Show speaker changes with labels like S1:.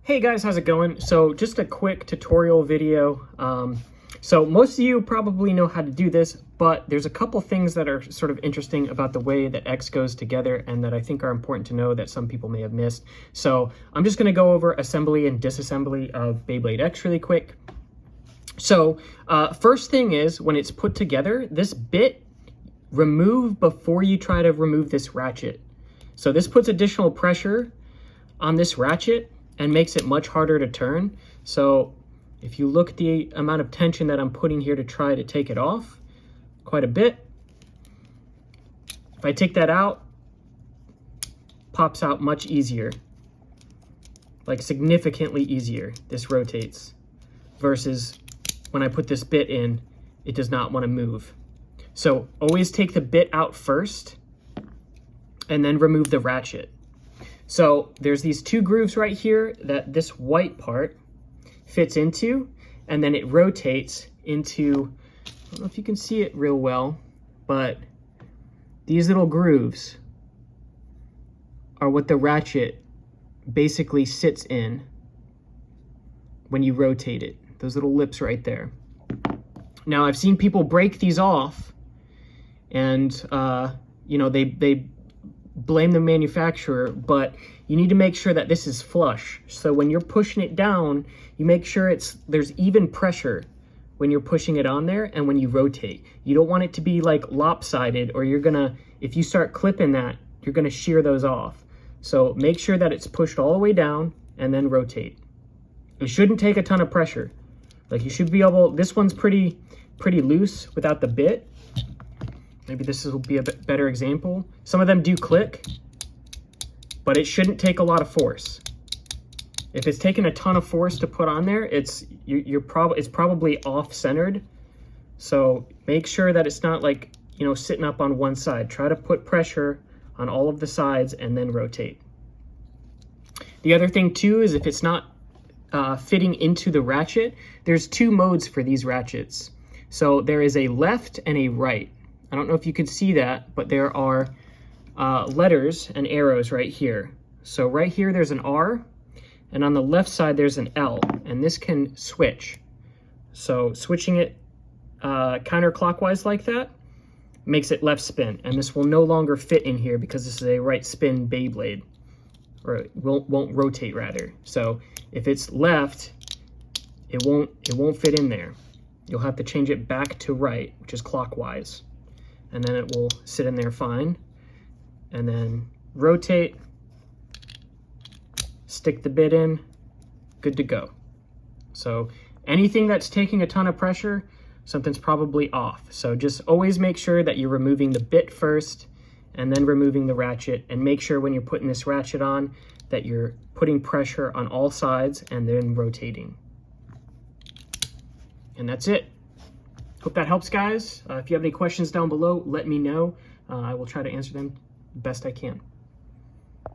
S1: Hey guys, how's it going? So just a quick tutorial video. So most of you probably know how to do this, but there's a couple things that are sort of interesting about the way that X goes together and that I think are important to know that some people may have missed. So I'm just gonna go over assembly and disassembly of Beyblade X really quick. So first thing is, when it's put together, this bit remove before you try to remove this ratchet. So this puts additional pressure on this ratchet and makes it much harder to turn. So if you look at the amount of tension that I'm putting here to try to take it off, quite a bit. If I take that out, pops out much easier, like significantly easier. This rotates versus when I put this bit in, it does not want to move. So always take the bit out first and then remove the ratchet. So there's these two grooves right here that this white part fits into, and then it rotates into, I don't know if you can see it real well, but these little grooves are what the ratchet basically sits in when you rotate it. Those little lips right there. Now I've seen people break these off and you know, they blame the manufacturer, but you need to make sure that this is flush. So when you're pushing it down, you make sure there's even pressure when you're pushing it on there and when you rotate. You don't want it to be like lopsided, or you're gonna, if you start clipping that, you're gonna shear those off. So make sure that it's pushed all the way down and then rotate. It shouldn't take a ton of pressure. Like you should be able, this one's pretty loose without the bit. Maybe this will be a bit better example. Some of them do click, but it shouldn't take a lot of force. If it's taking a ton of force to put on there, it's probably off-centered. So make sure that it's not like, you know, sitting up on one side. Try to put pressure on all of the sides and then rotate. The other thing too is if it's not fitting into the ratchet, there's two modes for these ratchets. So there is a left and a right. I don't know if you can see that, but there are letters and arrows right here. So right here there's an R, and on the left side there's an L, and this can switch. So switching it counterclockwise like that makes it left spin, and this will no longer fit in here because this is a right spin Beyblade, or it won't rotate rather. So if it's left, it won't fit in there. You'll have to change it back to right, which is clockwise, and then it will sit in there fine. And then rotate, stick the bit in, good to go. So anything that's taking a ton of pressure, something's probably off. So just always make sure that you're removing the bit first and then removing the ratchet, and make sure when you're putting this ratchet on that you're putting pressure on all sides and then rotating. And that's it. Hope that helps, guys. If you have any questions down below, let me know. I will try to answer them best I can.